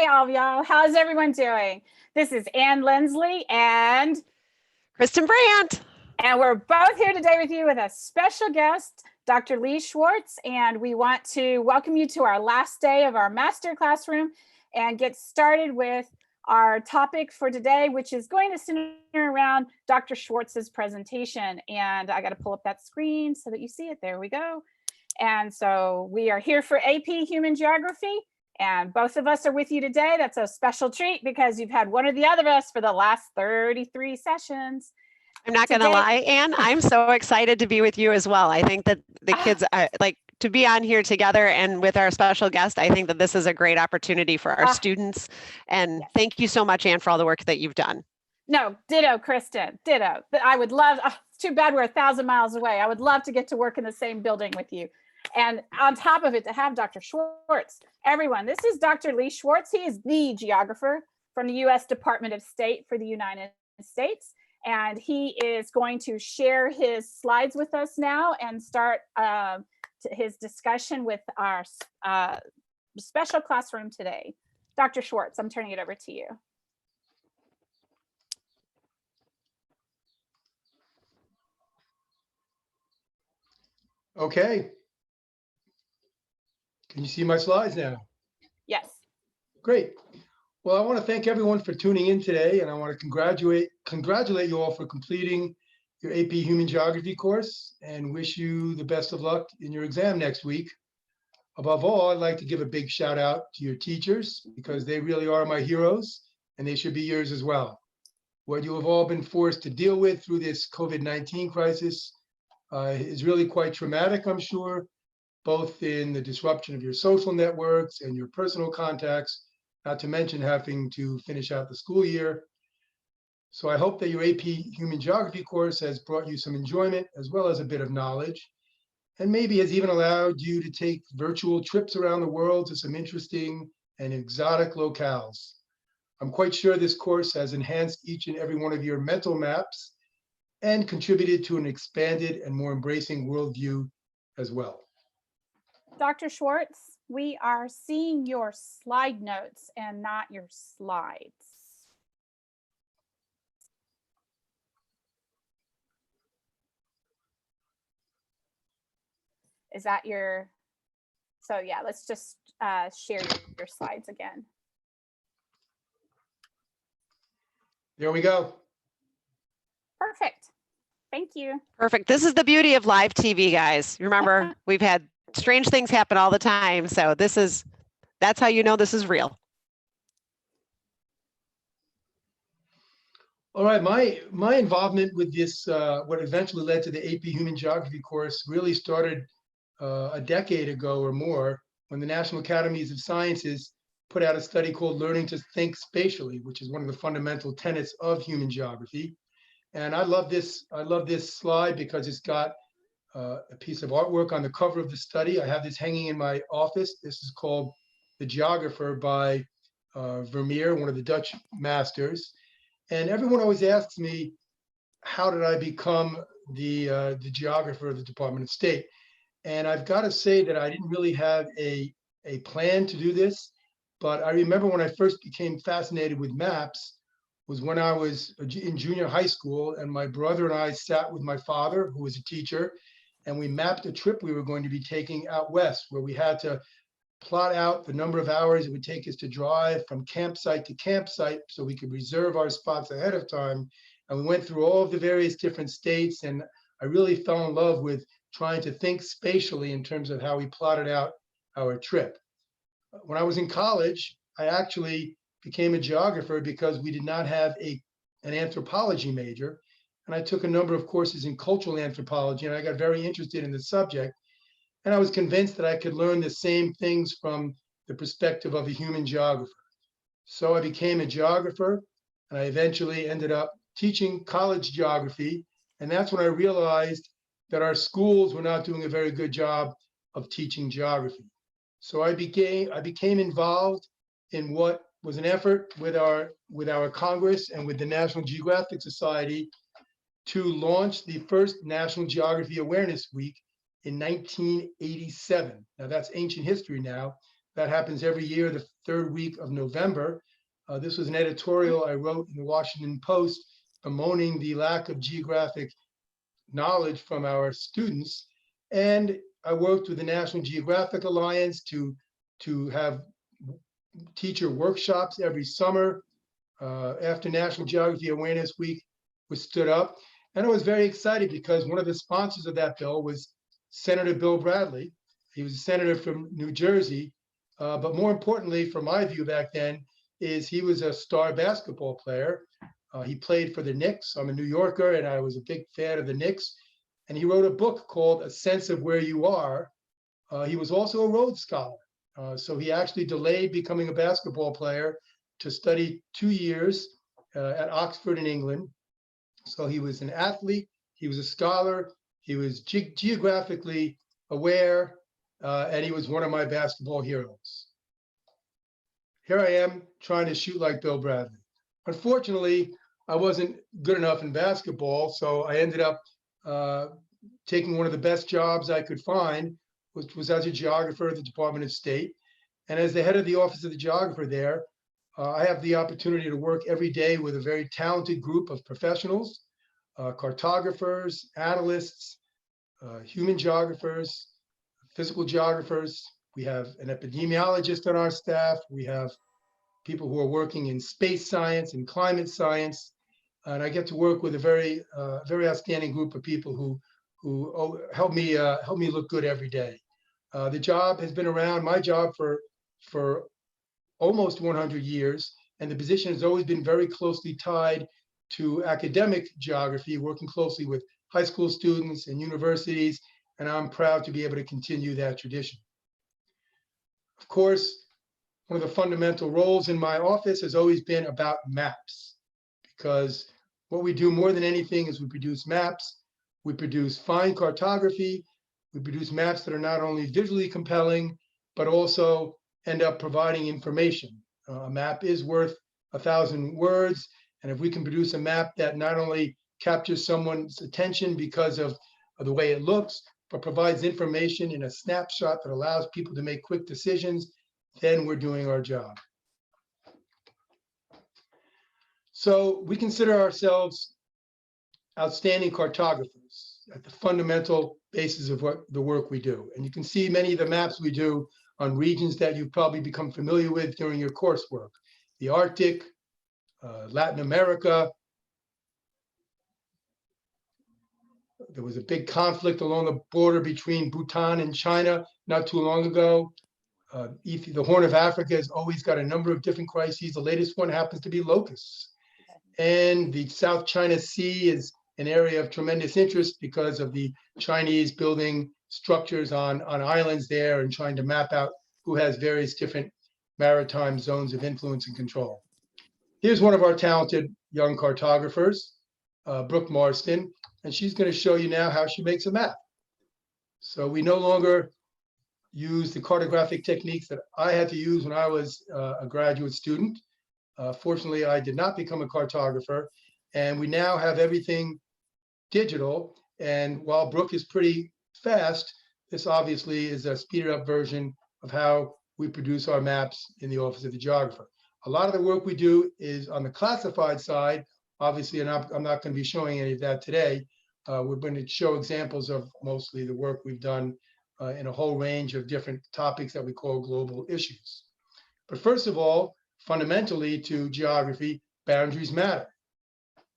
all of y'all. How's everyone doing? This is Ann Lindsley and Kristen Brandt. And we're both here today with you with a special guest, Dr. Lee Schwartz. And we want to welcome you to our last day of our master classroom and get started with our topic for today, which is going to center around Dr. Schwartz's presentation. And I got to pull up that screen so that you see it. There we go. And so we are here for AP Human Geography. And both of us are with you today. That's a special treat because you've had one or the other of us for the last 33 sessions. I'm not going to lie, Ann, I'm so excited to be with you as well. I think that the kids like to be on here together and with our special guest. I think that this is a great opportunity for our students. And thank you so much, Ann, for all the work that you've done. No, ditto, Kristen, ditto. I would love, it's too bad we're 1,000 miles away. I would love to get to work in the same building with you. And on top of it, to have Dr. Schwartz. Everyone, this is Dr. Lee Schwartz. He is the geographer from the U.S. Department of State for the United States. And he is going to share his slides with us now and start his discussion with our special classroom today. Dr. Schwartz, I'm turning it over to you. Okay. Can you see my slides now? Yes. Great. Well, I want to thank everyone for tuning in today, and I want to congratulate you all for completing your AP Human Geography course and wish you the best of luck in your exam next week. Above all, I'd like to give a big shout out to your teachers because they really are my heroes and they should be yours as well. What you have all been forced to deal with through this COVID-19 crisis is really quite traumatic, I'm sure, both in the disruption of your social networks and your personal contacts, not to mention having to finish out the school year. So I hope that your AP Human Geography course has brought you some enjoyment as well as a bit of knowledge, and maybe has even allowed you to take virtual trips around the world to some interesting and exotic locales. I'm quite sure this course has enhanced each and every one of your mental maps and contributed to an expanded and more embracing worldview as well. Dr. Schwartz, we are seeing your slide notes and not your slides. Is that your, so yeah, let's just share your slides again. There we go. Perfect. Thank you. Perfect. This is the beauty of live TV, guys. Remember, we've had strange things happen all the time. So that's how you know this is real. All right, my involvement with this, what eventually led to the AP Human Geography course really started a decade ago or more when the National Academies of Sciences put out a study called Learning to Think Spatially, which is one of the fundamental tenets of human geography. And I love this slide because it's got a piece of artwork on the cover of the study. I have this hanging in my office. This is called The Geographer by Vermeer, one of the Dutch masters. And everyone always asks me, how did I become the geographer of the Department of State? And I've got to say that I didn't really have a plan to do this, but I remember when I first became fascinated with maps was when I was in junior high school, and my brother and I sat with my father, who was a teacher, and we mapped a trip we were going to be taking out west, where we had to plot out the number of hours it would take us to drive from campsite to campsite so we could reserve our spots ahead of time. And we went through all of the various different states, and I really fell in love with trying to think spatially in terms of how we plotted out our trip. When I was in college, I actually became a geographer because we did not have an anthropology major. And I took a number of courses in cultural anthropology, and I got very interested in the subject. And I was convinced that I could learn the same things from the perspective of a human geographer. So I became a geographer, and I eventually ended up teaching college geography. And that's when I realized that our schools were not doing a very good job of teaching geography. So I became involved in what was an effort with our Congress and with the National Geographic Society to launch the first National Geography Awareness Week in 1987. Now that's ancient history now. That happens every year, the third week of November. This was an editorial I wrote in the Washington Post bemoaning the lack of geographic knowledge from our students. And I worked with the National Geographic Alliance to have teacher workshops every summer after National Geography Awareness Week was stood up. And I was very excited because one of the sponsors of that bill was Senator Bill Bradley. He was a senator from New Jersey. But more importantly, from my view back then, is he was a star basketball player. He played for the Knicks. I'm a New Yorker, and I was a big fan of the Knicks. And he wrote a book called A Sense of Where You Are. He was also a Rhodes Scholar. So he actually delayed becoming a basketball player to study 2 years at Oxford in England. So he was an athlete, he was a scholar, he was geographically aware, and he was one of my basketball heroes. Here I am trying to shoot like Bill Bradley. Unfortunately, I wasn't good enough in basketball, so I ended up taking one of the best jobs I could find, which was as a geographer at the Department of State. And as the head of the Office of the Geographer there, I have the opportunity to work every day with a very talented group of professionals, cartographers, analysts, human geographers, physical geographers. We have an epidemiologist on our staff. We have people who are working in space science and climate science. And I get to work with a very outstanding group of people who help me look good every day. The job has been around, my job, for almost 100 years, and the position has always been very closely tied to academic geography, working closely with high school students and universities, and I'm proud to be able to continue that tradition. Of course, one of the fundamental roles in my office has always been about maps, because what we do more than anything is we produce maps, we produce fine cartography, we produce maps that are not only visually compelling, but also end up providing information. A map is worth 1,000 words. And if we can produce a map that not only captures someone's attention because of the way it looks, but provides information in a snapshot that allows people to make quick decisions, then we're doing our job. So we consider ourselves outstanding cartographers at the fundamental basis of what the work we do. And you can see many of the maps we do on regions that you've probably become familiar with during your coursework. The Arctic, Latin America. There was a big conflict along the border between Bhutan and China not too long ago. The Horn of Africa has always got a number of different crises. The latest one happens to be locusts. And the South China Sea is an area of tremendous interest because of the Chinese building structures on islands there and trying to map out who has various different maritime zones of influence and control. Here's one of our talented young cartographers, Brooke Marston, and she's going to show you now how she makes a map. So we no longer use the cartographic techniques that I had to use when I was a graduate student. Fortunately, I did not become a cartographer, and we now have everything digital. And while Brooke is pretty fast, this obviously is a speeded up version of how we produce our maps in the Office of the Geographer. A lot of the work we do is on the classified side. Obviously, I'm not going to be showing any of that today. We're going to show examples of mostly the work we've done in a whole range of different topics that we call global issues. But first of all, fundamentally to geography, boundaries matter.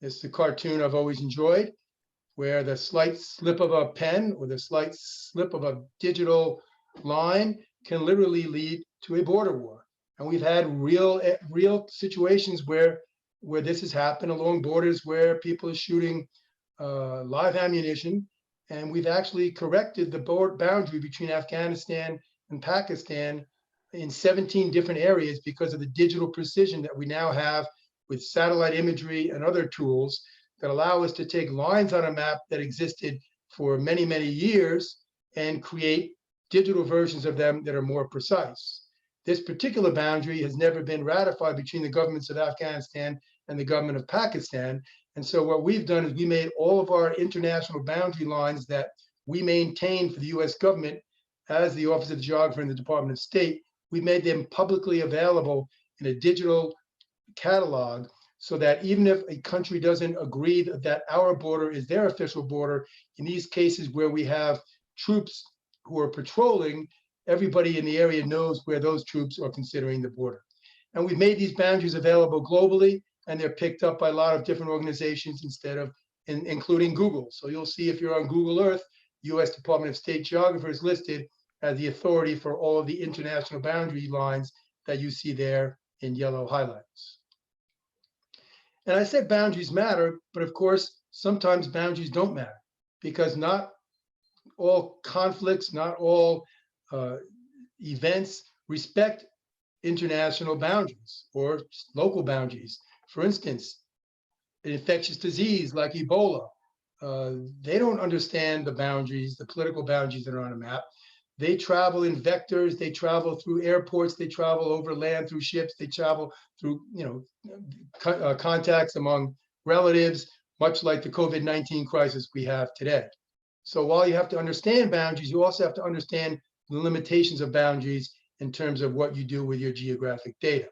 This is a cartoon I've always enjoyed, where the slight slip of a pen or the slight slip of a digital line can literally lead to a border war. And we've had real situations where this has happened along borders where people are shooting live ammunition. And we've actually corrected the boundary between Afghanistan and Pakistan in 17 different areas because of the digital precision that we now have with satellite imagery and other tools that allow us to take lines on a map that existed for many, many years and create digital versions of them that are more precise. This particular boundary has never been ratified between the governments of Afghanistan and the government of Pakistan. And so what we've done is we made all of our international boundary lines that we maintain for the US government as the Office of the Geographer in the Department of State, we made them publicly available in a digital catalog, so that even if a country doesn't agree that our border is their official border, in these cases where we have troops who are patrolling, everybody in the area knows where those troops are considering the border. And we've made these boundaries available globally, and they're picked up by a lot of different organizations instead of, including Google. So you'll see if you're on Google Earth, US Department of State Geographer is listed as the authority for all of the international boundary lines that you see there in yellow highlights. And I said boundaries matter, but of course, sometimes boundaries don't matter, because not all conflicts, not all events respect international boundaries or local boundaries. For instance, an infectious disease like Ebola, they don't understand the boundaries, the political boundaries that are on a map. They travel in vectors, they travel through airports, they travel over land through ships, they travel through, contacts among relatives, much like the COVID-19 crisis we have today. So while you have to understand boundaries, you also have to understand the limitations of boundaries in terms of what you do with your geographic data.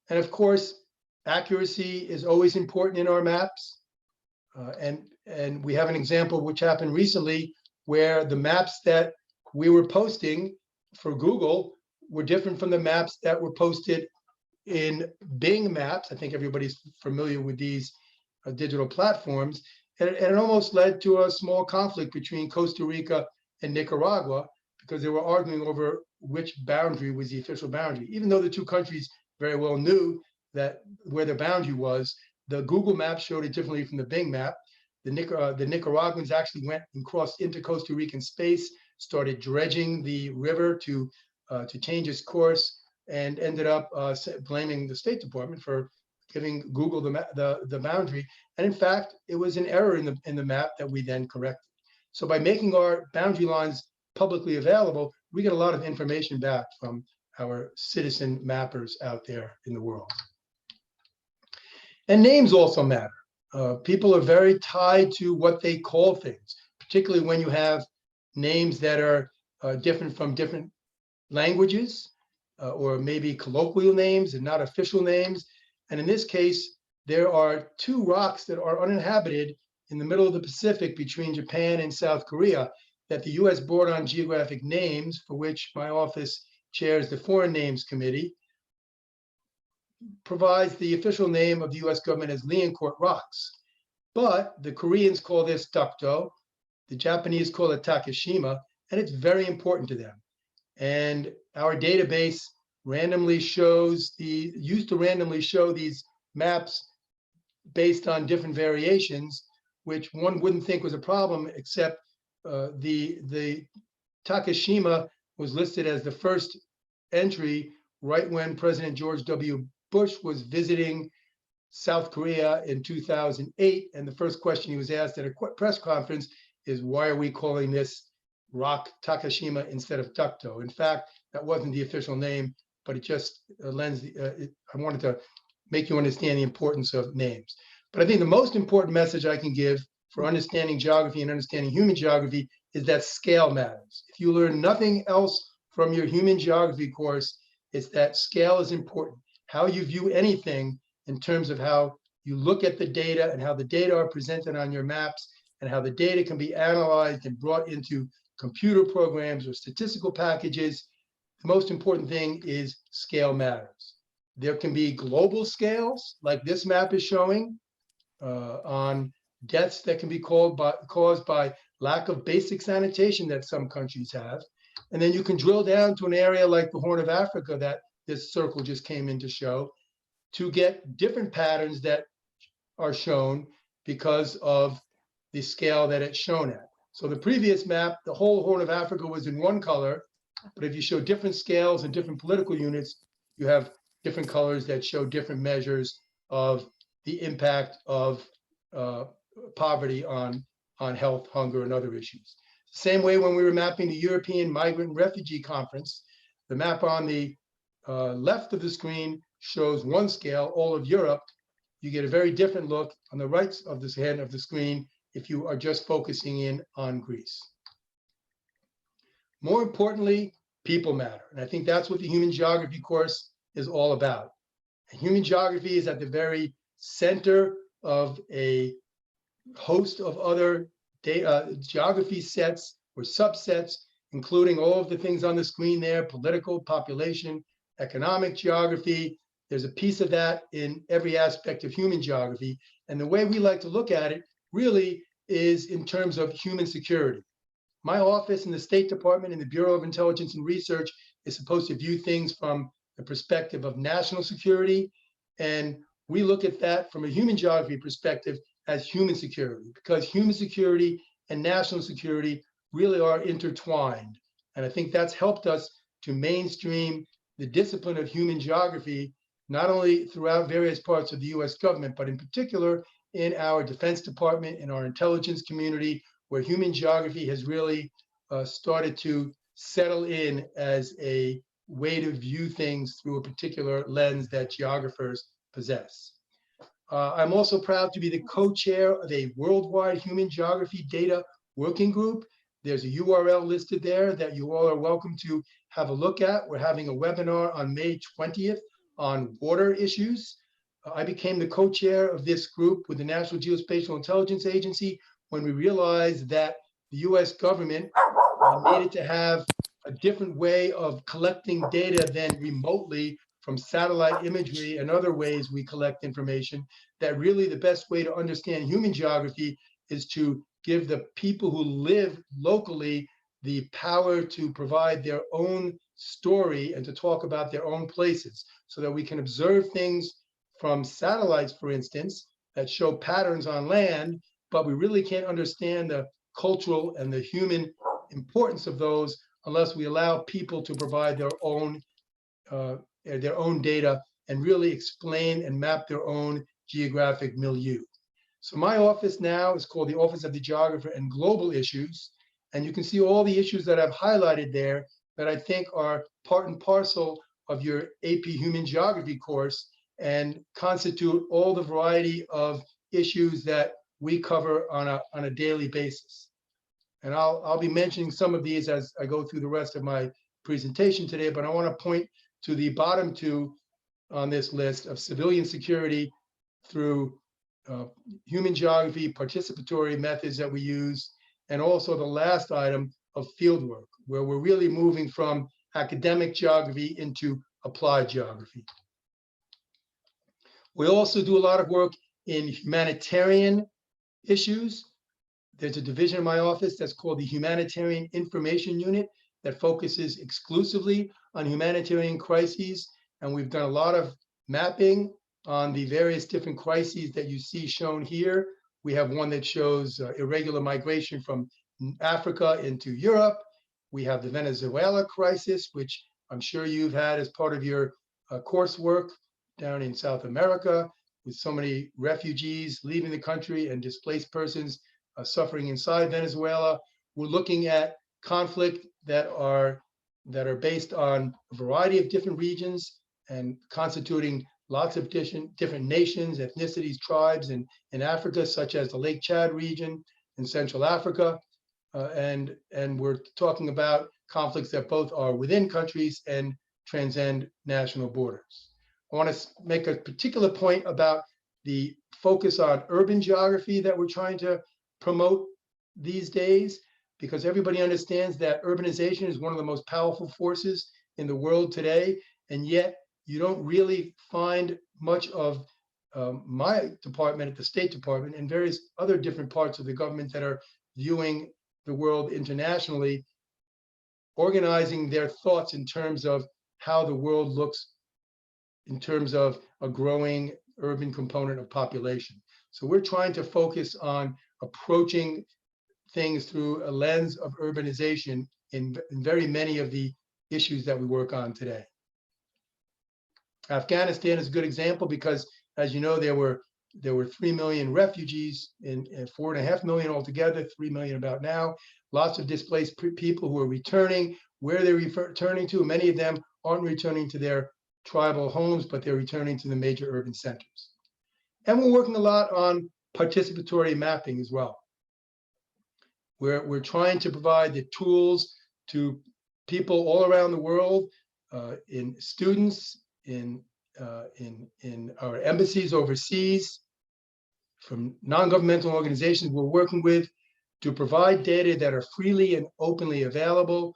And of course, accuracy is always important in our maps. And we have an example which happened recently where the maps that we were posting for Google were different from the maps that were posted in Bing Maps. I think everybody's familiar with these digital platforms. And it almost led to a small conflict between Costa Rica and Nicaragua, because they were arguing over which boundary was the official boundary. Even though the two countries very well knew that where the boundary was, the Google map showed it differently from the Bing map. The Nicaraguans actually went and crossed into Costa Rican space, started dredging the river to change its course, and ended up blaming the State Department for giving Google the boundary. And in fact, it was an error in the map that we then corrected. So by making our boundary lines publicly available, we get a lot of information back from our citizen mappers out there in the world. And names also matter. People are very tied to what they call things, particularly when you have names that are different from different languages, or maybe colloquial names and not official names. And in this case, there are two rocks that are uninhabited in the middle of the Pacific between Japan and South Korea that the US Board on Geographic Names, for which my office chairs the Foreign Names Committee, provides the official name of the US government as Liancourt Rocks. But the Koreans call this Dokdo, the Japanese call it Takeshima, and it's very important to them. And our database used to randomly show these maps based on different variations, which one wouldn't think was a problem, except the Takeshima was listed as the first entry right when President George W. Bush was visiting South Korea in 2008. And the first question he was asked at a press conference is, why are we calling this rock Takeshima instead of Dokdo? In fact, that wasn't the official name, but it just lends, I wanted to make you understand the importance of names. But I think the most important message I can give for understanding geography and understanding human geography is that scale matters. If you learn nothing else from your human geography course, it's that scale is important. How you view anything in terms of how you look at the data and how the data are presented on your maps and how the data can be analyzed and brought into computer programs or statistical packages. The most important thing is scale matters. There can be global scales, like this map is showing, on deaths that can be caused by lack of basic sanitation that some countries have. And then you can drill down to an area like the Horn of Africa that this circle just came in to show, to get different patterns that are shown because of the scale that it's shown at. So the previous map, the whole Horn of Africa was in one color, but if you show different scales and different political units, you have different colors that show different measures of the impact of poverty on health, hunger, and other issues. Same way when we were mapping the European Migrant and Refugee Conference, the map on the left of the screen shows one scale, all of Europe. You get a very different look on the right of this hand of the screen if you are just focusing in on Greece. More importantly, people matter. And I think that's what the human geography course is all about. And human geography is at the very center of a host of other geography sets or subsets, including all of the things on the screen there: political, population, economic geography. There's a piece of that in every aspect of human geography. And the way we like to look at it really is in terms of human security. My office in the State Department in the Bureau of Intelligence and Research is supposed to view things from the perspective of national security. And we look at that from a human geography perspective as human security, because human security and national security really are intertwined. And I think that's helped us to mainstream the discipline of human geography, not only throughout various parts of the US government, but in particular in our Defense Department, in our intelligence community, where human geography has really started to settle in as a way to view things through a particular lens that geographers possess. I'm also proud to be the co-chair of a worldwide human geography data working group. There's a URL listed there that you all are welcome to have a look at. We're having a webinar on May 20th on water issues. I became the co-chair of this group with the National Geospatial Intelligence Agency when we realized that the US government needed to have a different way of collecting data than remotely from satellite imagery and other ways we collect information, that really the best way to understand human geography is to give the people who live locally the power to provide their own story and to talk about their own places, so that we can observe things from satellites, for instance, that show patterns on land, but we really can't understand the cultural and the human importance of those unless we allow people to provide their own data and really explain and map their own geographic milieu. So my office now is called the Office of the Geographer and Global Issues. And you can see all the issues that I've highlighted there that I think are part and parcel of your AP Human Geography course and constitute all the variety of issues that we cover on a daily basis. And I'll be mentioning some of these as I go through the rest of my presentation today, but I want to point to the bottom two on this list of civilian security through human geography, participatory methods that we use, and also the last item of fieldwork, where we're really moving from academic geography into applied geography. We also do a lot of work in humanitarian issues. There's a division in my office that's called the Humanitarian Information Unit that focuses exclusively on humanitarian crises. And we've done a lot of mapping on the various different crises that you see shown here. We have one that shows irregular migration from Africa into Europe. We have the Venezuela crisis, which I'm sure you've had as part of your coursework down in South America, with so many refugees leaving the country and displaced persons suffering inside Venezuela. We're looking at conflict that are based on a variety of different regions and constituting lots of different nations, ethnicities, tribes in Africa, such as the Lake Chad region in Central Africa. And we're talking about conflicts that both are within countries and transcend national borders. I want to make a particular point about the focus on urban geography that we're trying to promote these days, because everybody understands that urbanization is one of the most powerful forces in the world today, and yet you don't really find much of my department at the State Department and various other different parts of the government that are viewing the world internationally, organizing their thoughts in terms of how the world looks in terms of a growing urban component of population. So we're trying to focus on approaching things through a lens of urbanization in very many of the issues that we work on today. Afghanistan is a good example because, as you know, there were 3 million refugees and 4.5 million altogether, 3 million about now. Lots of displaced people who are returning. Where they're returning to, many of them aren't returning to their tribal homes, but they're returning to the major urban centers. And we're working a lot on participatory mapping as well. We're trying to provide the tools to people all around the world, in students, in our embassies overseas, from non-governmental organizations we're working with, to provide data that are freely and openly available,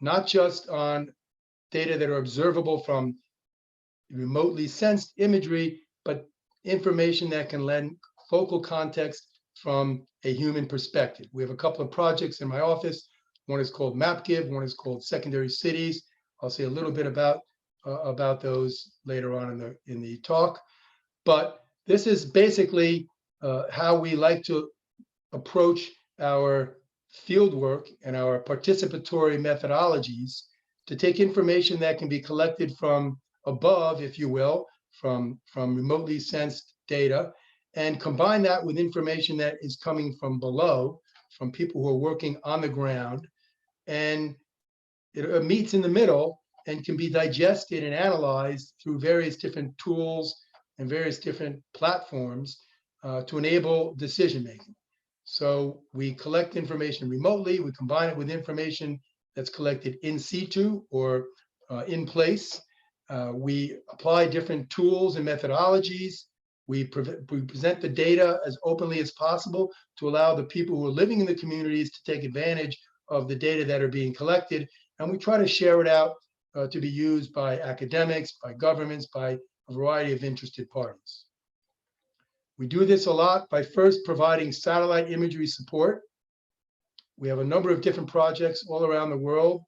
not just on data that are observable from remotely sensed imagery, but information that can lend focal context from a human perspective. We have a couple of projects in my office. One is called MapGive, one is called Secondary Cities. I'll say a little bit about those later on in the talk. But this is basically how we like to approach our field work and our participatory methodologies, to take information that can be collected from above, if you will, from remotely sensed data, and combine that with information that is coming from below, from people who are working on the ground. And it meets in the middle and can be digested and analyzed through various different tools and various different platforms to enable decision making. So we collect information remotely, we combine it with information that's collected in situ or in place. We apply different tools and methodologies. We present the data as openly as possible to allow the people who are living in the communities to take advantage of the data that are being collected. And we try to share it out to be used by academics, by governments, by a variety of interested parties. We do this a lot by first providing satellite imagery support. We have a number of different projects all around the world.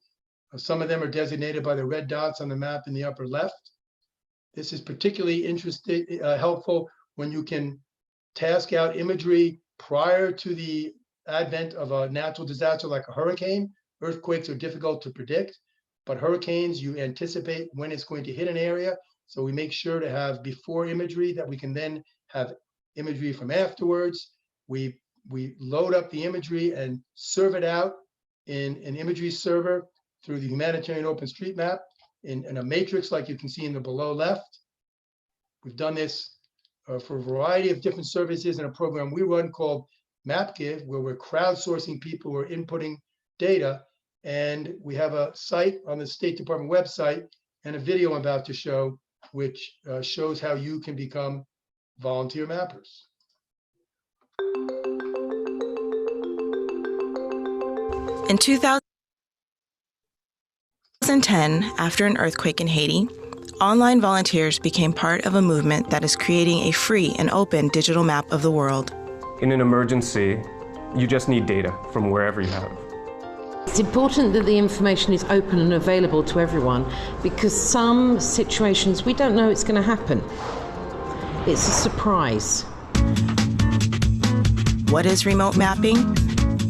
Some of them are designated by the red dots on the map in the upper left. This is particularly helpful when you can task out imagery prior to the advent of a natural disaster like a hurricane. Earthquakes are difficult to predict, but hurricanes, you anticipate when it's going to hit an area. So we make sure to have before imagery that we can then have imagery from afterwards. We load up the imagery and serve it out in an imagery server through the Humanitarian OpenStreetMap in a matrix like you can see in the below left. We've done this for a variety of different services in a program we run called MapGive, where we're crowdsourcing people who are inputting data. And we have a site on the State Department website and a video I'm about to show, which shows how you can become volunteer mappers. In 2010, after an earthquake in Haiti, online volunteers became part of a movement that is creating a free and open digital map of the world. In an emergency, you just need data from wherever you have. It's important that the information is open and available to everyone, because some situations we don't know it's going to happen. It's a surprise. What is remote mapping?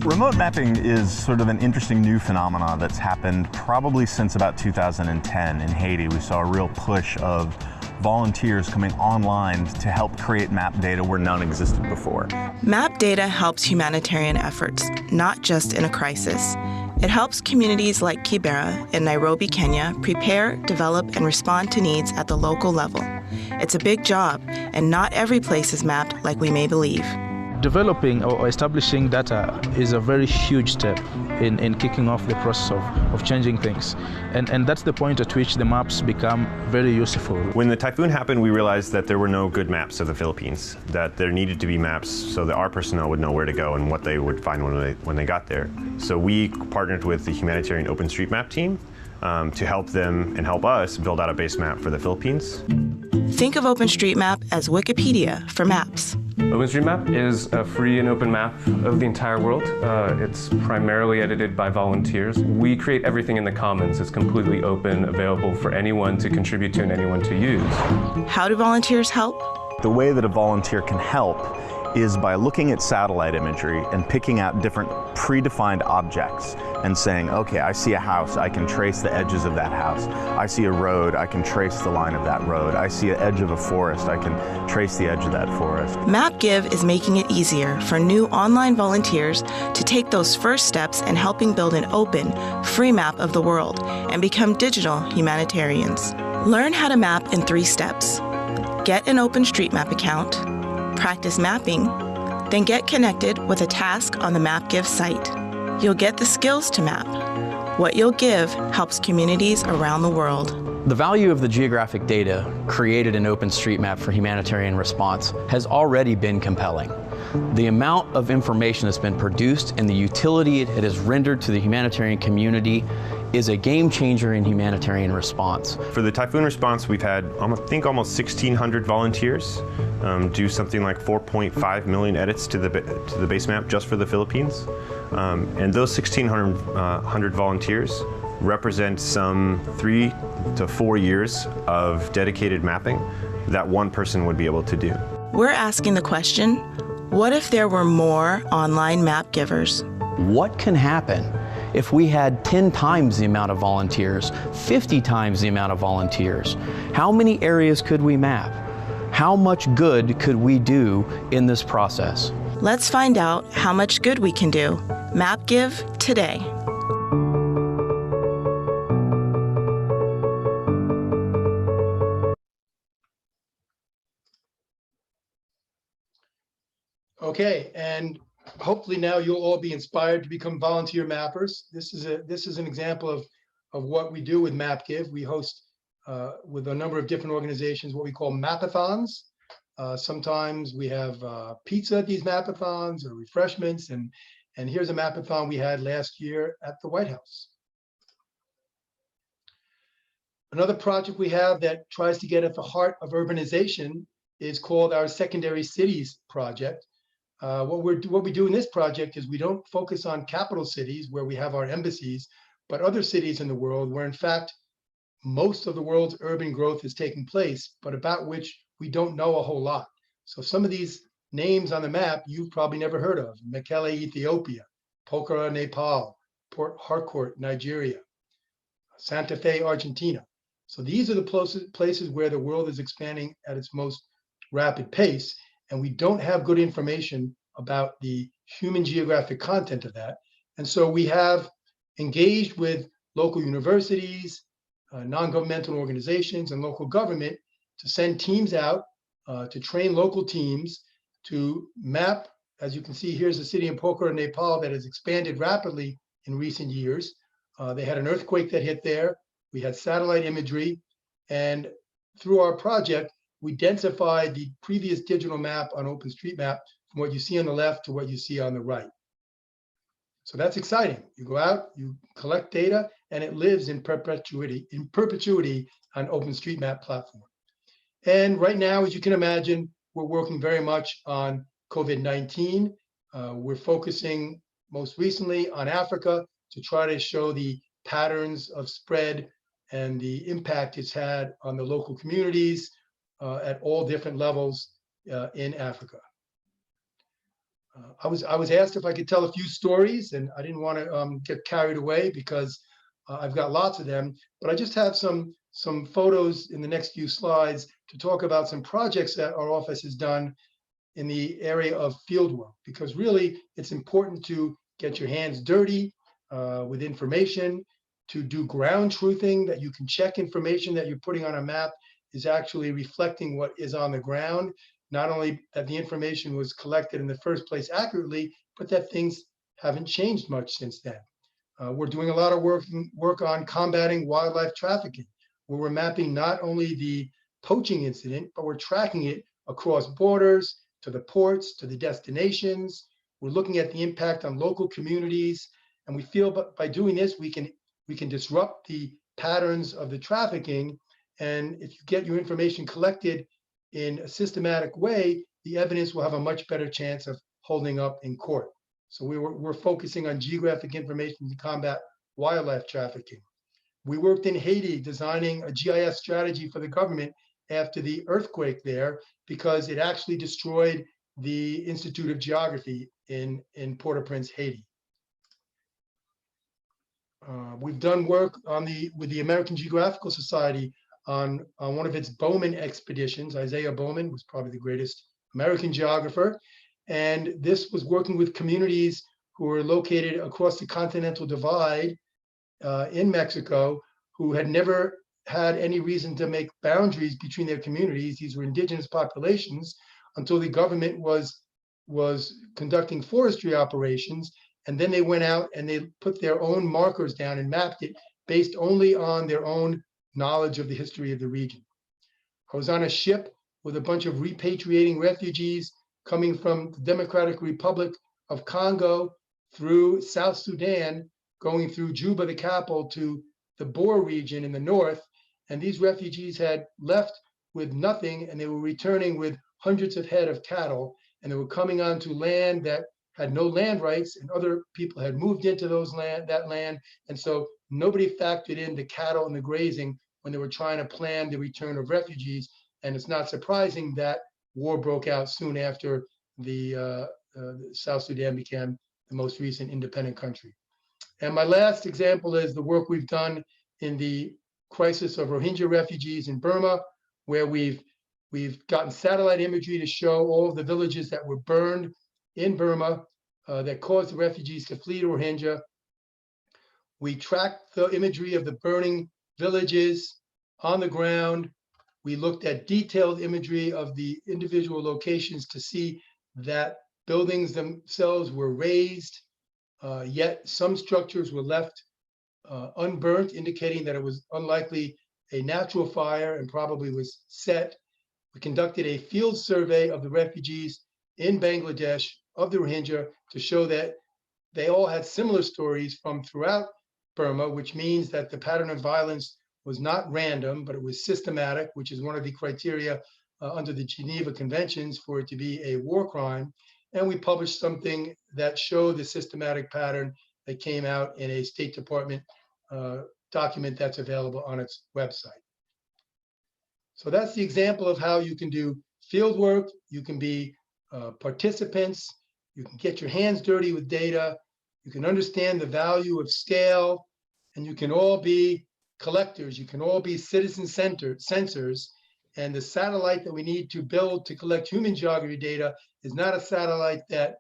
Remote mapping is sort of an interesting new phenomenon that's happened probably since about 2010 in Haiti. We saw a real push of volunteers coming online to help create map data where none existed before. Map data helps humanitarian efforts, not just in a crisis. It helps communities like Kibera in Nairobi, Kenya, prepare, develop, and respond to needs at the local level. It's a big job, and not every place is mapped like we may believe. Developing or establishing data is a very huge step in kicking off the process of changing things. And that's the point at which the maps become very useful. When the typhoon happened, we realized that there were no good maps of the Philippines, that there needed to be maps so that our personnel would know where to go and what they would find when they got there. So we partnered with the Humanitarian OpenStreetMap team to help them and help us build out a base map for the Philippines. Think of OpenStreetMap as Wikipedia for maps. OpenStreetMap is a free and open map of the entire world. It's primarily edited by volunteers. We create everything in the commons. It's completely open, available for anyone to contribute to and anyone to use. How do volunteers help? The way that a volunteer can help is by looking at satellite imagery and picking out different predefined objects and saying, okay, I see a house, I can trace the edges of that house. I see a road, I can trace the line of that road. I see an edge of a forest, I can trace the edge of that forest. MapGive is making it easier for new online volunteers to take those first steps in helping build an open, free map of the world and become digital humanitarians. Learn how to map in 3 steps. Get an OpenStreetMap account, practice mapping, then get connected with a task on the MapGive site. You'll get the skills to map. What you'll give helps communities around the world. The value of the geographic data created in OpenStreetMap for humanitarian response has already been compelling. The amount of information that's been produced and the utility it has rendered to the humanitarian community is a game changer in humanitarian response. For the typhoon response, we've had, I think, almost 1,600 volunteers do something like 4.5 million edits to the base map just for the Philippines. And those 1,600 volunteers represent some 3 to 4 years of dedicated mapping that one person would be able to do. We're asking the question, what if there were more online map givers? What can happen if we had 10 times the amount of volunteers, 50 times the amount of volunteers? How many areas could we map? How much good could we do in this process? Let's find out how much good we can do. Map Give today. Okay, and hopefully now you'll all be inspired to become volunteer mappers. This is an example of what we do with MapGive. We host with a number of different organizations what we call mapathons. Sometimes we have pizza at these mapathons or refreshments, and here's a mapathon we had last year at the White House. Another project we have that tries to get at the heart of urbanization is called our Secondary Cities Project. What we do in this project is we don't focus on capital cities where we have our embassies, but other cities in the world where, in fact, most of the world's urban growth is taking place, but about which we don't know a whole lot. So some of these names on the map you've probably never heard of: Mekelle, Ethiopia; Pokhara, Nepal; Port Harcourt, Nigeria; Santa Fe, Argentina. So these are the places where the world is expanding at its most rapid pace, and we don't have good information about the human geographic content of that. And so we have engaged with local universities, non-governmental organizations, and local government to send teams out to train local teams to map. As you can see, here's a city in Pokhara, Nepal that has expanded rapidly in recent years. They had an earthquake that hit there. We had satellite imagery, and through our project, we densified the previous digital map on OpenStreetMap from what you see on the left to what you see on the right. So that's exciting. You go out, you collect data, and it lives in perpetuity on OpenStreetMap platform. And right now, as you can imagine, we're working very much on COVID-19. We're focusing most recently on Africa to try to show the patterns of spread and the impact it's had on the local communities at all different levels in Africa. I was asked if I could tell a few stories, and I didn't want to get carried away because I've got lots of them, but I just have some photos in the next few slides to talk about some projects that our office has done in the area of fieldwork, because really it's important to get your hands dirty with information, to do ground truthing, that you can check information that you're putting on a map is actually reflecting what is on the ground. Not only that the information was collected in the first place accurately, but that things haven't changed much since then. We're doing a lot of work on combating wildlife trafficking, where we're mapping not only the poaching incident, but we're tracking it across borders, to the ports, to the destinations. We're looking at the impact on local communities, and we feel by doing this, we can disrupt the patterns of the trafficking. And if you get your information collected in a systematic way, the evidence will have a much better chance of holding up in court. So we're focusing on geographic information to combat wildlife trafficking. We worked in Haiti designing a GIS strategy for the government after the earthquake there, because it actually destroyed the Institute of Geography in Port-au-Prince, Haiti. We've done work with the American Geographical Society on one of its Bowman expeditions. Isaiah Bowman was probably the greatest American geographer. And this was working with communities who were located across the Continental Divide in Mexico, who had never had any reason to make boundaries between their communities. These were indigenous populations until the government was conducting forestry operations And then they went out and they put their own markers down and mapped it based only on their own knowledge of the history of the region. I was on a ship with a bunch of repatriating refugees coming from the Democratic Republic of Congo through South Sudan, going through Juba, the capital, to the Boer region in the north. And these refugees had left with nothing, and they were returning with hundreds of head of cattle, and they were coming onto land that had no land rights, and other people had moved into that land. And so nobody factored in the cattle and the grazing when they were trying to plan the return of refugees. And it's not surprising that war broke out soon after the South Sudan became the most recent independent country. And my last example is the work we've done in the crisis of Rohingya refugees in Burma, where we've gotten satellite imagery to show all of the villages that were burned in Burma that caused the refugees to flee to Rohingya. We tracked the imagery of the burning villages on the ground. We looked at detailed imagery of the individual locations to see that buildings themselves were razed, yet some structures were left unburnt, indicating that it was unlikely a natural fire and probably was set. We conducted a field survey of the refugees in Bangladesh of the Rohingya to show that they all had similar stories from throughout Burma, which means that the pattern of violence was not random, but it was systematic, which is one of the criteria under the Geneva Conventions for it to be a war crime. And we published something that showed the systematic pattern that came out in a State Department document that's available on its website. So that's the example of how you can do field work. You can be participants. You can get your hands dirty with data. You can understand the value of scale, and you can all be collectors. You can all be citizen-centered sensors. And the satellite that we need to build to collect human geography data is not a satellite that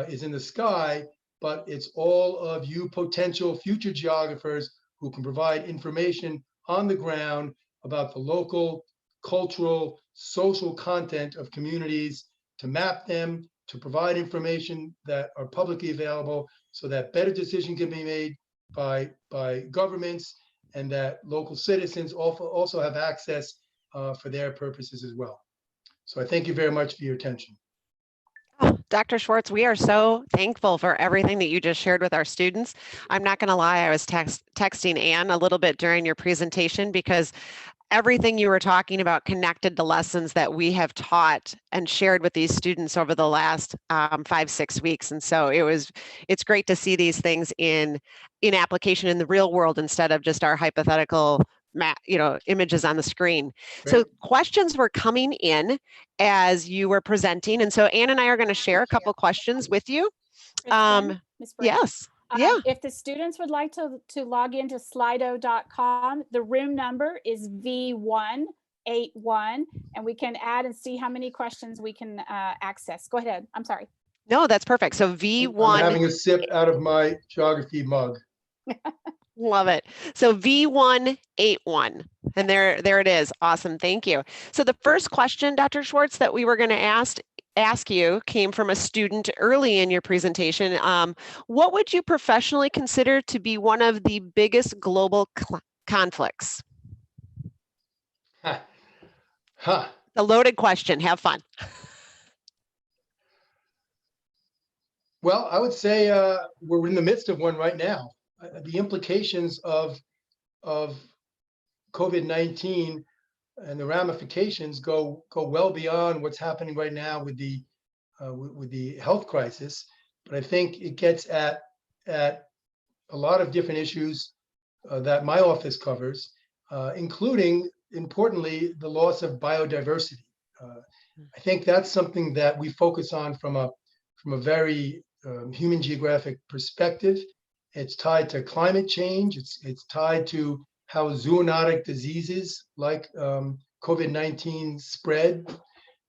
is in the sky, but it's all of you potential future geographers who can provide information on the ground about the local, cultural, social content of communities, to map them, to provide information that are publicly available so that better decisions can be made by governments, and that local citizens also have access for their purposes as well. So I thank you very much for your attention. Dr. Schwartz, we are so thankful for everything that you just shared with our students. I'm not going to lie, I was texting Anne a little bit during your presentation because everything you were talking about connected to lessons that we have taught and shared with these students over the last 5-6 weeks. And so it's great to see these things in application in the real world instead of just our hypothetical images on the screen. Great. So questions were coming in as you were presenting. And so Anne and I are going to share a couple questions with you. Kristen, Ms. Brown, Yes. Yeah. If the students would like to log into slido.com, the room number is V181, and we can add and see how many questions we can access. Go ahead. I'm sorry. No, that's perfect. So V1. I'm having a sip out of my geography mug. Love it. So V181, and there it is. Awesome. Thank you. So the first question, Dr. Schwartz, that we were going to ask you came from a student early in your presentation. What would you professionally consider to be one of the biggest global conflicts? A loaded question. Have fun. Well, I would say we're in the midst of one right now. The implications of COVID-19 and the ramifications go well beyond what's happening right now with the health crisis. But I think it gets at a lot of different issues that my office covers, including, importantly, the loss of biodiversity. I think that's something that we focus on from a very human geographic perspective. It's tied to climate change. It's tied to how zoonotic diseases like COVID-19 spread.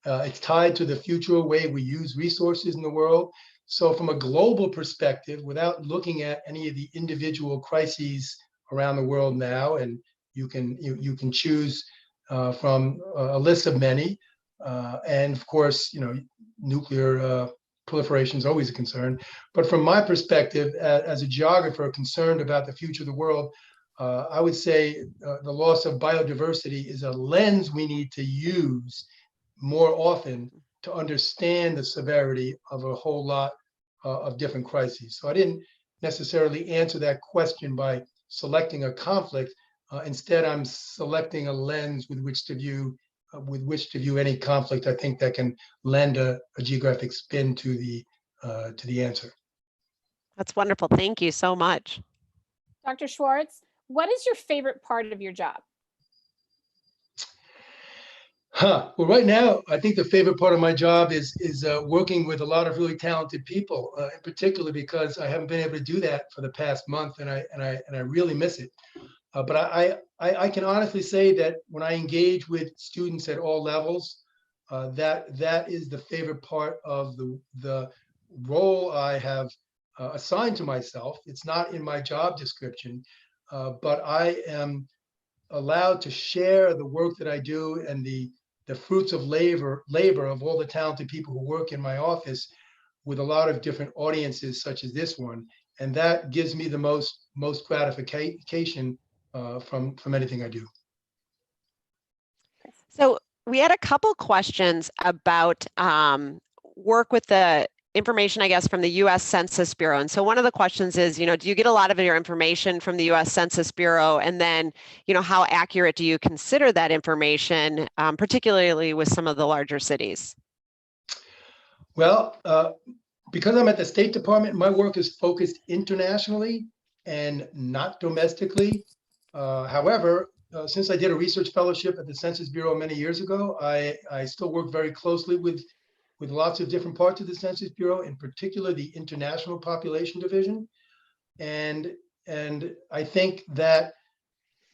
It's tied to the future way we use resources in the world. So from a global perspective, without looking at any of the individual crises around the world now, and you can choose from a list of many, and of course, nuclear proliferation is always a concern. But from my perspective, as a geographer concerned about the future of the world, I would say the loss of biodiversity is a lens we need to use more often to understand the severity of a whole lot of different crises. So I didn't necessarily answer that question by selecting a conflict. Instead, I'm selecting a lens with which to view any conflict. I think that can lend a geographic spin to the answer. That's wonderful. Thank you so much. Dr. Schwartz, what is your favorite part of your job? Well, right now, I think the favorite part of my job is working with a lot of really talented people, in particular because I haven't been able to do that for the past month, and I really miss it. But I can honestly say that when I engage with students at all levels, that is the favorite part of the role I have assigned to myself. It's not in my job description, but I am allowed to share the work that I do and the fruits of labor of all the talented people who work in my office with a lot of different audiences such as this one. And that gives me the most gratification from anything I do. So we had a couple questions about work with the information, I guess, from the U.S. Census Bureau. And so one of the questions is, do you get a lot of your information from the U.S. Census Bureau? And then, how accurate do you consider that information, particularly with some of the larger cities? Well, because I'm at the State Department, my work is focused internationally and not domestically. However, since I did a research fellowship at the Census Bureau many years ago, I still work very closely with lots of different parts of the Census Bureau, in particular the International Population Division. And I think that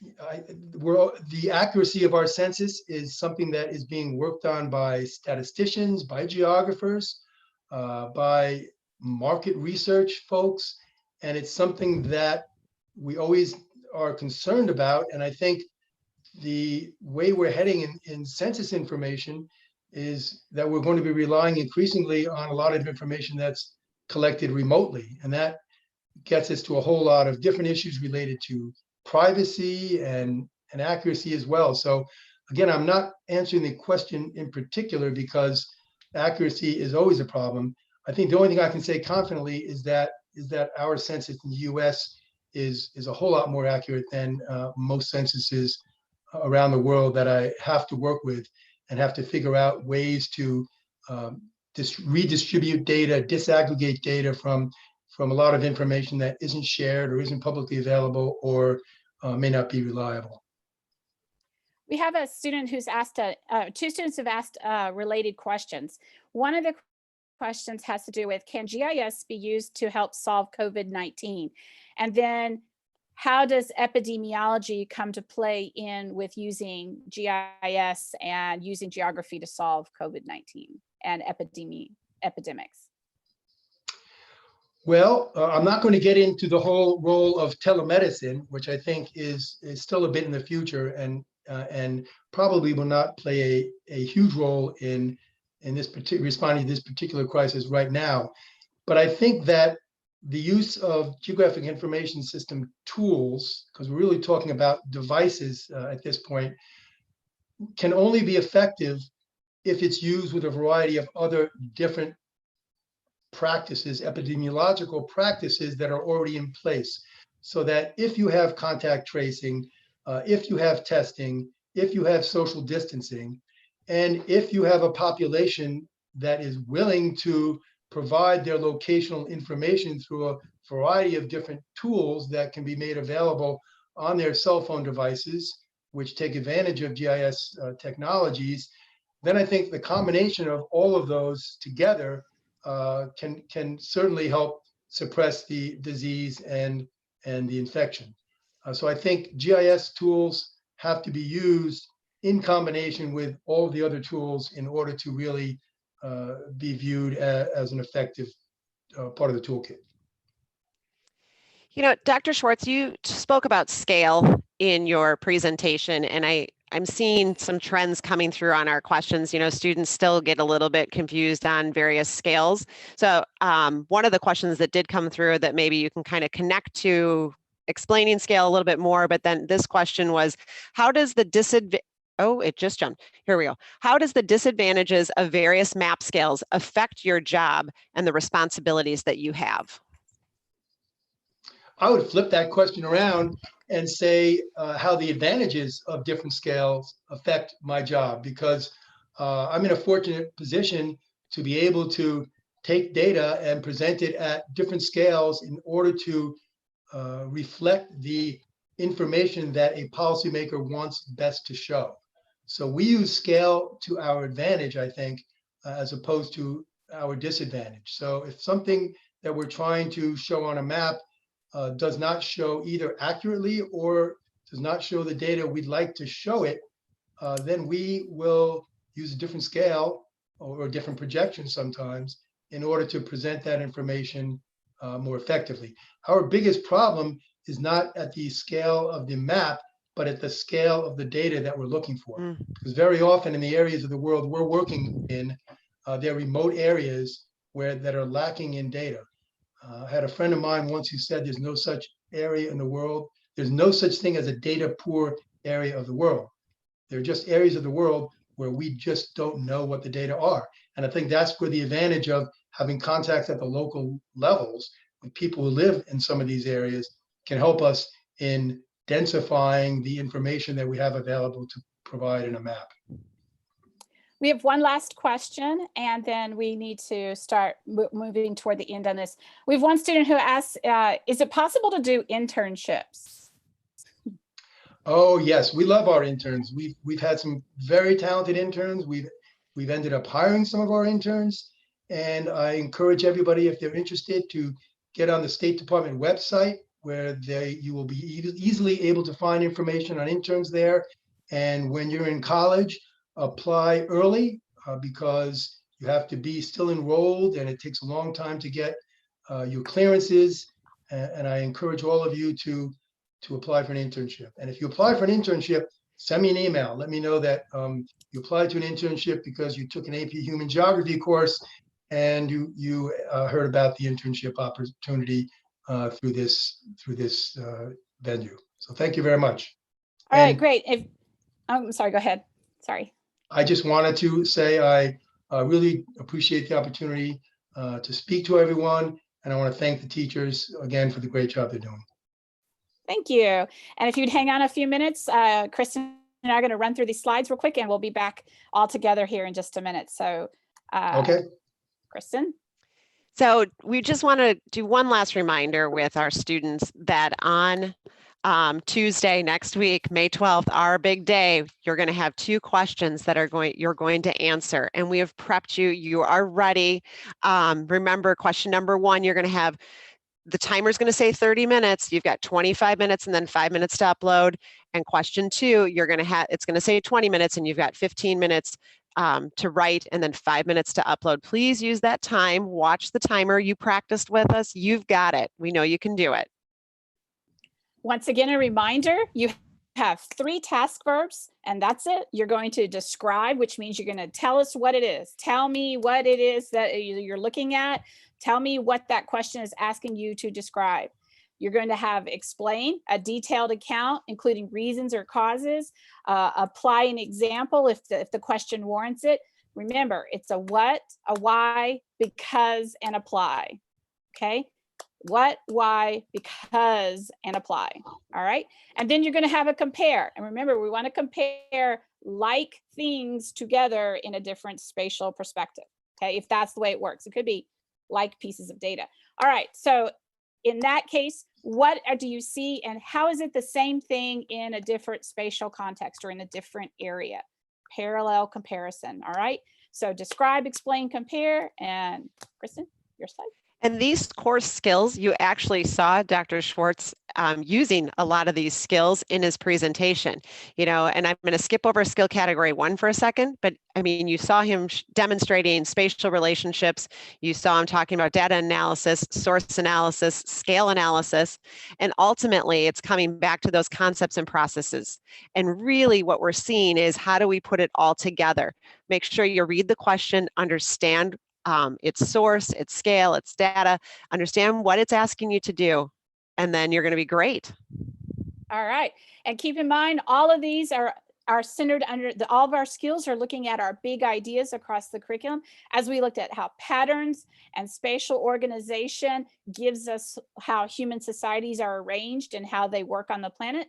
the accuracy of our census is something that is being worked on by statisticians, by geographers, by market research folks. And it's something that we always are concerned about. And I think the way we're heading in census information is that we're going to be relying increasingly on a lot of information that's collected remotely. And that gets us to a whole lot of different issues related to privacy and accuracy as well. So again, I'm not answering the question in particular because accuracy is always a problem. I think the only thing I can say confidently is that our census in the US is a whole lot more accurate than most censuses around the world that I have to work with and have to figure out ways to redistribute data, disaggregate data from a lot of information that isn't shared or isn't publicly available or may not be reliable. We have a student who's asked, two students have asked related questions. One of the questions has to do with, can GIS be used to help solve COVID-19? And then how does epidemiology come to play in with using GIS and using geography to solve COVID-19 and epidemics? Well, I'm not going to get into the whole role of telemedicine, which I think is still a bit in the future and probably will not play a huge role in responding to this particular crisis right now. But I think that the use of geographic information system tools, because we're really talking about devices at this point, can only be effective if it's used with a variety of other different practices, epidemiological practices that are already in place. So that if you have contact tracing, if you have testing, if you have social distancing, and if you have a population that is willing to provide their locational information through a variety of different tools that can be made available on their cell phone devices, which take advantage of GIS technologies, then I think the combination of all of those together can certainly help suppress the disease and the infection. So I think GIS tools have to be used in combination with all the other tools in order to really be viewed as an effective part of the toolkit. Dr. Schwartz, you spoke about scale in your presentation, and I I'm seeing some trends coming through on our questions. You know, students still get a little bit confused on various scales. So one of the questions that did come through that maybe you can kind of connect to explaining scale a little bit more, but then this question was, how does the oh, it just jumped. Here we go. How does the disadvantages of various map scales affect your job and the responsibilities that you have? I would flip that question around and say how the advantages of different scales affect my job, because I'm in a fortunate position to be able to take data and present it at different scales in order to reflect the information that a policymaker wants best to show. So we use scale to our advantage, I think, as opposed to our disadvantage. So if something that we're trying to show on a map does not show either accurately or does not show the data we'd like to show it, then we will use a different scale or a different projection sometimes in order to present that information more effectively. Our biggest problem is not at the scale of the map, but at the scale of the data that we're looking for. Because very often in the areas of the world we're working in, there are remote areas that are lacking in data. I had a friend of mine once who said there's no such area in the world. There's no such thing as a data poor area of the world. There are just areas of the world where we just don't know what the data are. And I think that's where the advantage of having contacts at the local levels with people who live in some of these areas can help us in densifying the information that we have available to provide in a map. We have one last question, and then we need to start moving toward the end on this. We have one student who asks, is it possible to do internships? Oh, yes, we love our interns. We've had some very talented interns. We've ended up hiring some of our interns, and I encourage everybody, if they're interested, to get on the State Department website, where you will be easily able to find information on interns there. And when you're in college, apply early because you have to be still enrolled, and it takes a long time to get your clearances. And I encourage all of you to apply for an internship. And if you apply for an internship, send me an email. Let me know that you applied to an internship because you took an AP Human Geography course and you heard about the internship opportunity through this venue. So thank you very much. All right, great. I'm sorry, go ahead. Sorry. I just wanted to say I really appreciate the opportunity to speak to everyone, and I want to thank the teachers again for the great job they're doing. Thank you. And if you'd hang on a few minutes, Kristen and I are going to run through these slides real quick, and we'll be back all together here in just a minute. So, okay, Kristen. So we just want to do one last reminder with our students that on Tuesday next week, May 12th, our big day, you're going to have 2 questions that you're going to answer, and we have prepped you. You are ready. Remember, question number 1, you're going to have the timer's going to say 30 minutes. You've got 25 minutes and then 5 minutes to upload. And question 2, it's going to say 20 minutes and you've got 15 minutes to write and then 5 minutes to upload. Please use that time. Watch the timer. You practiced with us. You've got it. We know you can do it. Once again, a reminder, you have 3 task verbs, and that's it. You're going to describe, which means you're going to tell us what it is. Tell me what it is that you're looking at. Tell me what that question is asking you to describe. You're going to have explain, a detailed account, including reasons or causes. Apply an example if the question warrants it. Remember, it's a what, a why, because, and apply. Okay? What, why, because, and apply. All right. And then you're going to have a compare. And remember, we want to compare like things together in a different spatial perspective. Okay. If that's the way it works, it could be like pieces of data. All right. So in that case, what do you see and how is it the same thing in a different spatial context or in a different area? Parallel comparison. All right. So describe, explain, compare. And Kristen, your slide. And these core skills, you actually saw Dr. Schwartz using a lot of these skills in his presentation, you know, and I'm going to skip over skill category 1 for a second, but I mean, you saw him demonstrating spatial relationships. You saw him talking about data analysis, source analysis, scale analysis, and ultimately it's coming back to those concepts and processes. And really what we're seeing is how do we put it all together? Make sure you read the question, understand its source, its scale, its data, understand what it's asking you to do, and then you're going to be great. All right. And keep in mind, all of these are centered under all of our skills are looking at our big ideas across the curriculum, as we looked at how patterns and spatial organization gives us how human societies are arranged and how they work on the planet.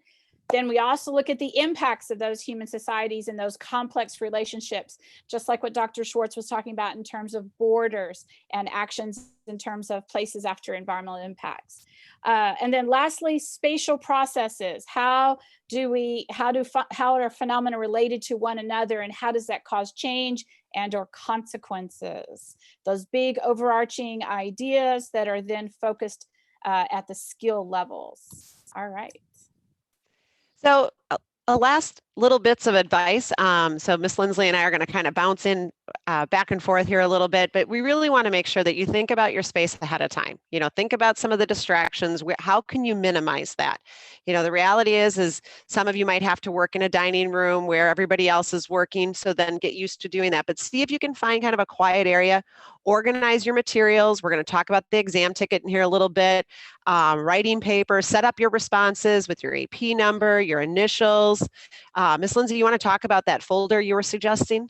Then we also look at the impacts of those human societies and those complex relationships, just like what Dr. Schwartz was talking about in terms of borders and actions in terms of places after environmental impacts. And then lastly, spatial processes. How are phenomena related to one another, and how does that cause change and or consequences? Those big overarching ideas that are then focused at the skill levels. All right. So last little bits of advice. So Miss Lindsley and I are going to kind of bounce in back and forth here a little bit, but we really want to make sure that you think about your space ahead of time. You know, think about some of the distractions. How can you minimize that? You know, the reality is some of you might have to work in a dining room where everybody else is working, so then get used to doing that. But see if you can find kind of a quiet area, organize your materials. We're going to talk about the exam ticket in here a little bit, writing paper, set up your responses with your AP number, your initials. Miss Lindsay, you want to talk about that folder you were suggesting?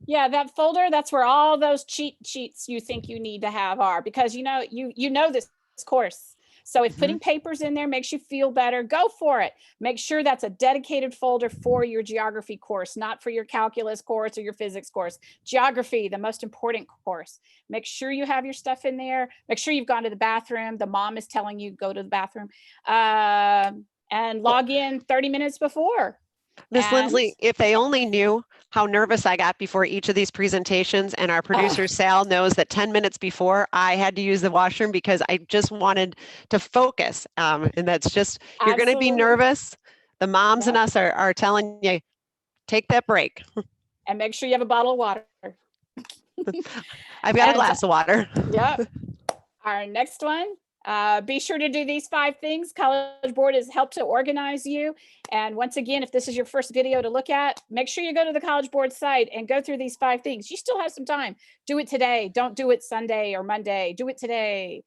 Yeah, that folder, that's where all those cheat sheets you think you need to have are, because you know this course. So if putting papers in there makes you feel better, go for it. Make sure that's a dedicated folder for your geography course, not for your calculus course or your physics course. Geography, the most important course. Make sure you have your stuff in there. Make sure you've gone to the bathroom. The mom is telling you go to the bathroom, and log in 30 minutes before. Miss Lindsley, if they only knew how nervous I got before each of these presentations, and our producer Sal knows that 10 minutes before I had to use the washroom because I just wanted to focus. And that's just, you're going to be nervous. The moms and us are telling you, take that break. And make sure you have a bottle of water. I've got a glass of water. Yep. Our next one. Be sure to do these 5 things. College Board has helped to organize you. And once again, if this is your first video to look at, make sure you go to the College Board site and go through these 5 things. You still have some time. Do it today. Don't do it Sunday or Monday. Do it today.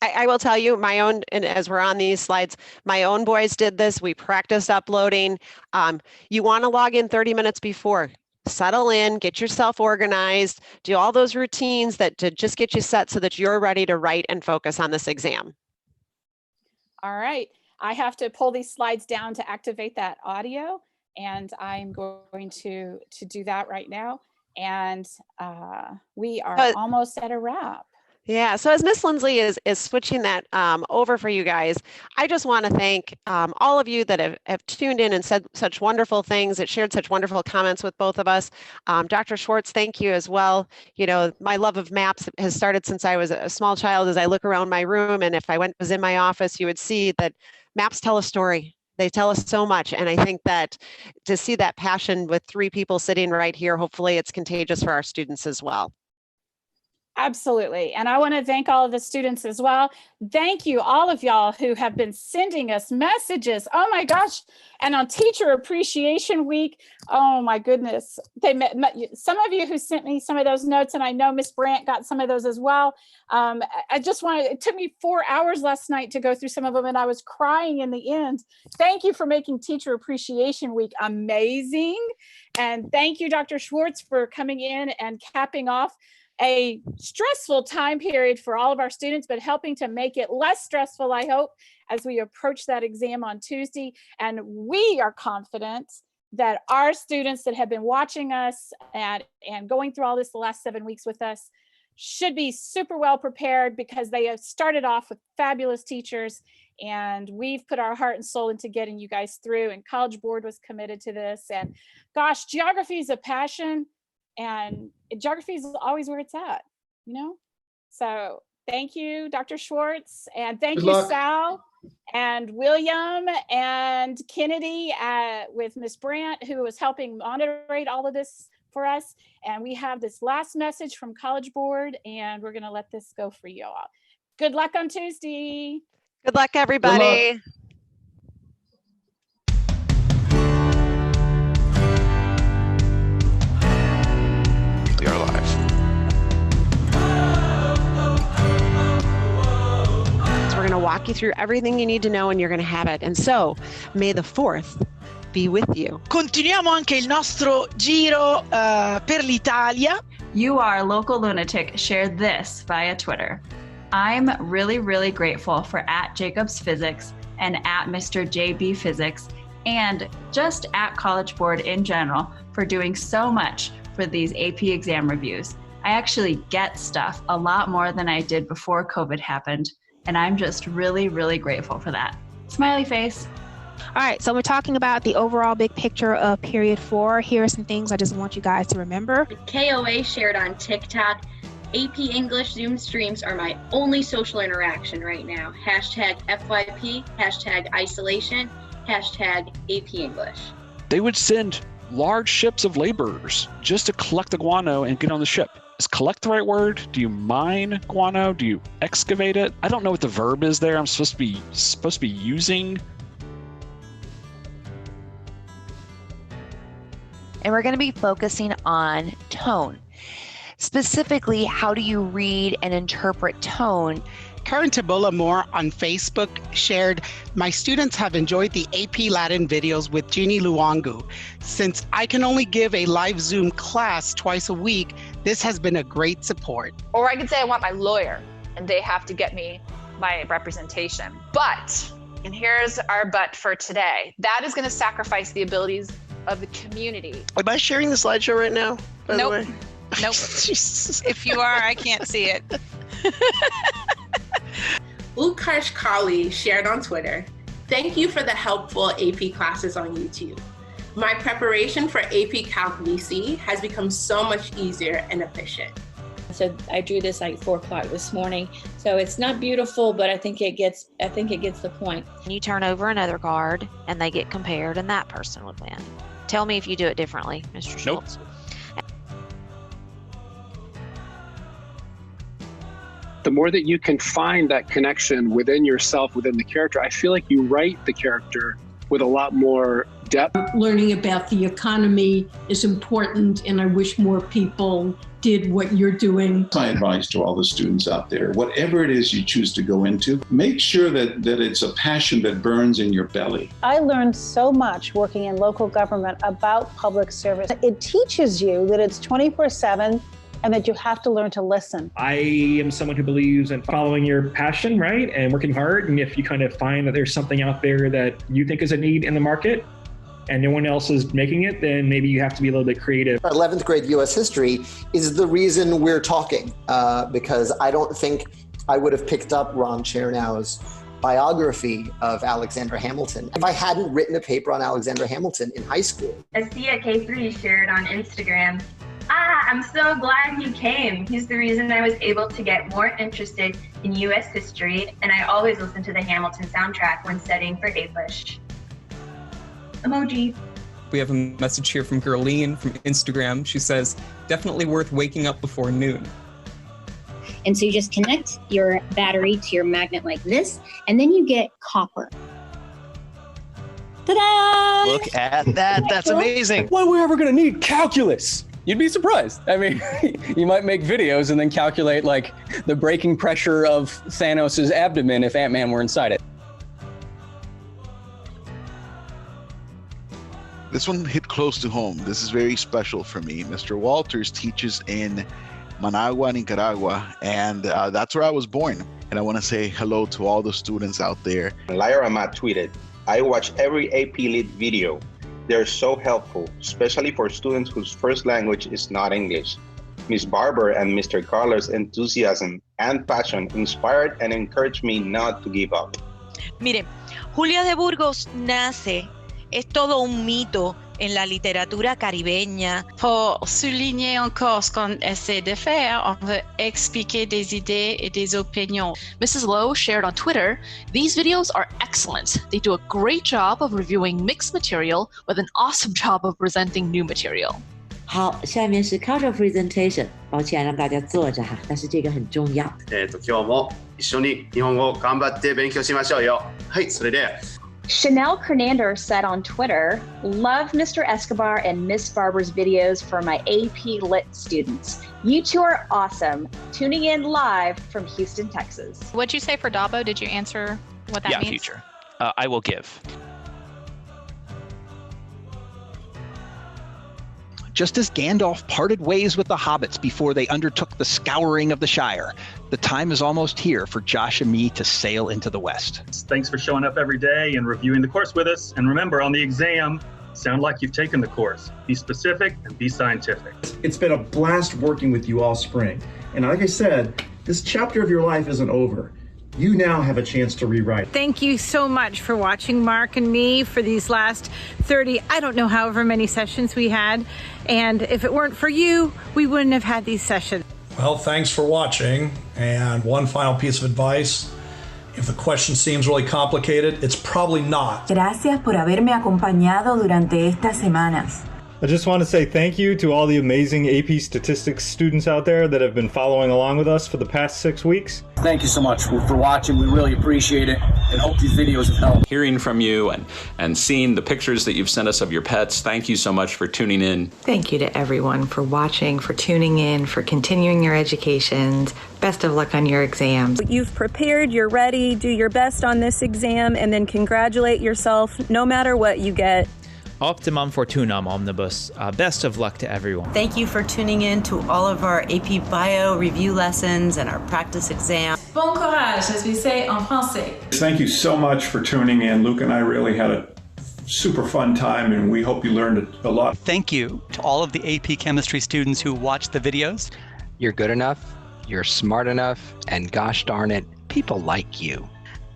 I will tell you, my own, and as we're on these slides, my own boys did this. We practiced uploading. You want to log in 30 minutes before. Settle in, get yourself organized, do all those routines to just get you set so that you're ready to write and focus on this exam. All right, I have to pull these slides down to activate that audio, and I'm going to do that right now. And we are almost at a wrap. Yeah, so as Miss Lindsley is switching that over for you guys, I just want to thank all of you that have tuned in and said such wonderful things, that shared such wonderful comments with both of us. Dr. Schwartz, thank you as well. You know, my love of maps has started since I was a small child. As I look around my room, and if I was in my office, you would see that maps tell a story. They tell us so much. And I think that to see that passion with 3 people sitting right here, hopefully it's contagious for our students as well. Absolutely. And I want to thank all of the students as well. Thank you, all of y'all who have been sending us messages. Oh my gosh. And on Teacher Appreciation Week, oh my goodness. Some of you who sent me some of those notes, and I know Miss Brandt got some of those as well. It took me 4 hours last night to go through some of them, and I was crying in the end. Thank you for making Teacher Appreciation Week amazing. And thank you, Dr. Schwartz, for coming in and capping off a stressful time period for all of our students, but helping to make it less stressful, I hope, as we approach that exam on Tuesday. And we are confident that our students that have been watching us and going through all this the last 7 weeks with us should be super well prepared, because they have started off with fabulous teachers, and we've put our heart and soul into getting you guys through, and College Board was committed to this. And gosh, geography is a passion. And geography is always where it's at, you know? So Thank you, Dr. Schwartz. And thank Good you, luck. Sal and William and Kennedy with Ms. Brandt, who was helping moderate all of this for us. And we have this last message from College Board, and we're going to let this go for you all. Good luck on Tuesday. Good luck, everybody. We are live. So we're going to walk you through everything you need to know, and you're going to have it. And so, may the 4th be with you. Continuiamo anche il nostro giro per l'Italia. You Are Local Lunatic shared this via Twitter. I'm really, really grateful for @JacobsPhysics and @Mr. JB Physics and just @College Board in general for doing so much for these AP exam reviews. I actually get stuff a lot more than I did before COVID happened, and I'm just really, really grateful for that. Smiley face. All right, so we're talking about the overall big picture of period 4. Here are some things I just want you guys to remember. KOA shared on TikTok, AP English Zoom streams are my only social interaction right now. #FYP, #isolation, #AP English. They would send large ships of laborers just to collect the guano and get on the ship. Is collect the right word? Do you mine guano? Do you excavate it? I don't know what the verb is there. I'm supposed to be using. And we're going to be focusing on tone. Specifically, how do you read and interpret tone? Karen Tabola Moore on Facebook shared, my students have enjoyed the AP Latin videos with Jeannie Luangu. Since I can only give a live Zoom class twice a week, this has been a great support. Or I could say I want my lawyer and they have to get me my representation. But, and here's our but for today, that is going to sacrifice the abilities of the community. Am I sharing the slideshow right now, by the way? Nope. If you are, I can't see it. Utkarsh Kali shared on Twitter, thank you for the helpful AP classes on YouTube. My preparation for AP Calc VC has become so much easier and efficient. So I drew this like 4 o'clock this morning. So it's not beautiful, but I think it gets the point. You turn over another card and they get compared and that person would win. Tell me if you do it differently, Mr. Schultz. Nope. The more that you can find that connection within yourself, within the character, I feel like you write the character with a lot more depth. Learning about the economy is important, and I wish more people did what you're doing. My advice to all the students out there, whatever it is you choose to go into, make sure that it's a passion that burns in your belly. I learned so much working in local government about public service. It teaches you that it's 24/7 and that you have to learn to listen. I am someone who believes in following your passion, right? And working hard. And if you kind of find that there's something out there that you think is a need in the market and no one else is making it, then maybe you have to be a little bit creative. 11th grade US history is the reason we're talking, because I don't think I would have picked up Ron Chernow's biography of Alexander Hamilton if I hadn't written a paper on Alexander Hamilton in high school. Asia K3 shared on Instagram, I'm so glad he came. He's the reason I was able to get more interested in US history, and I always listen to the Hamilton soundtrack when studying for English. Emoji. We have a message here from Gerline from Instagram. She says, definitely worth waking up before noon. And so you just connect your battery to your magnet like this, and then you get copper. Ta-da! Look at that. That's amazing. When we're ever going to need calculus? You'd be surprised. I mean, you might make videos and then calculate like the breaking pressure of Thanos' abdomen if Ant-Man were inside it. This one hit close to home. This is very special for me. Mr. Walters teaches in Managua, Nicaragua, and that's where I was born. And I want to say hello to all the students out there. Lyra Matt tweeted, I watch every AP Lit video. They're so helpful, especially for students whose first language is not English. Ms. Barber and Mr. Carler's enthusiasm and passion inspired and encouraged me not to give up. Miren, Julia de Burgos nace, es todo un mito en la littérature caribeña. Pour souligner encore ce qu'on essaie de faire, on veut expliquer des idées et des opinions. Mrs. Lowe shared on Twitter, these videos are excellent. They do a great job of reviewing mixed material with an awesome job of presenting new material. 好，下面是 cultural presentation。抱歉让大家坐着哈，但是这个很重要。今日も一緒に日本語頑張って勉強しましょうよ。はい、それで。Chanel Kernander said on Twitter, love Mr. Escobar and Miss Barber's videos for my AP Lit students. You two are awesome. Tuning in live from Houston, Texas. What'd you say for Dabo? Did you answer what that means? Yeah, future. I will give. Just as Gandalf parted ways with the hobbits before they undertook the scouring of the Shire, the time is almost here for Josh and me to sail into the West. Thanks for showing up every day and reviewing the course with us. And remember, on the exam, sound like you've taken the course. Be specific and be scientific. It's been a blast working with you all spring. And like I said, this chapter of your life isn't over. You now have a chance to rewrite. Thank you so much for watching Mark and me for these last 30, I don't know, however many sessions we had. And if it weren't for you, we wouldn't have had these sessions. Well, thanks for watching. And one final piece of advice. If the question seems really complicated, it's probably not. Gracias por haberme acompañado durante estas semanas. I just want to say thank you to all the amazing AP Statistics students out there that have been following along with us for the past 6 weeks. Thank you so much for watching. We really appreciate it and hope these videos have helped. Hearing from you and seeing the pictures that you've sent us of your pets, thank you so much for tuning in. Thank you to everyone for watching, for tuning in, for continuing your educations. Best of luck on your exams. You've prepared, you're ready, do your best on this exam, and then congratulate yourself no matter what you get. Optimum Fortunam Omnibus. Best of luck to everyone. Thank you for tuning in to all of our AP Bio review lessons and our practice exam. Bon courage, as we say en français. Thank you so much for tuning in. Luke and I really had a super fun time, and we hope you learned a lot. Thank you to all of the AP Chemistry students who watched the videos. You're good enough, you're smart enough, and gosh darn it, people like you.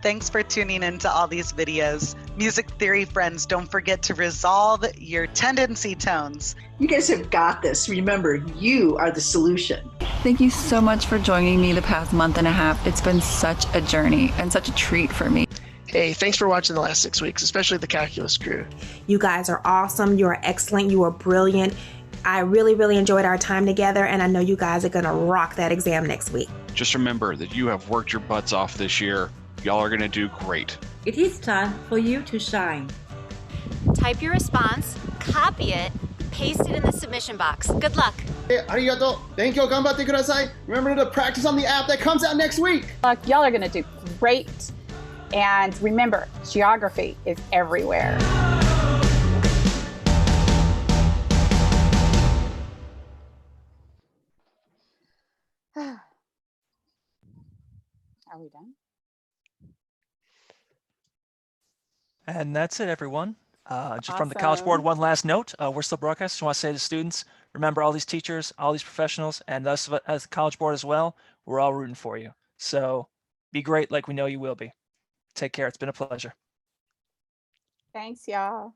Thanks for tuning into all these videos. Music theory friends, don't forget to resolve your tendency tones. You guys have got this. Remember, you are the solution. Thank you so much for joining me the past month and a half. It's been such a journey and such a treat for me. Hey, thanks for watching the last 6 weeks, especially the calculus crew. You guys are awesome. You are excellent. You are brilliant. I really, really enjoyed our time together, and I know you guys are going to rock that exam next week. Just remember that you have worked your butts off this year. Y'all are going to do great. It is time for you to shine. Type your response, copy it, paste it in the submission box. Good luck. Hey, arigato. Benkyou ganbatte kudasai. Remember to practice on the app that comes out next week. Y'all are going to do great. And remember, geography is everywhere. Are we done? And that's it, everyone. Just from the College Board, one last note. We're still broadcasting. Just want to say to students, remember all these teachers, all these professionals, and us as the College Board as well, we're all rooting for you. So be great like we know you will be. Take care. It's been a pleasure. Thanks, y'all.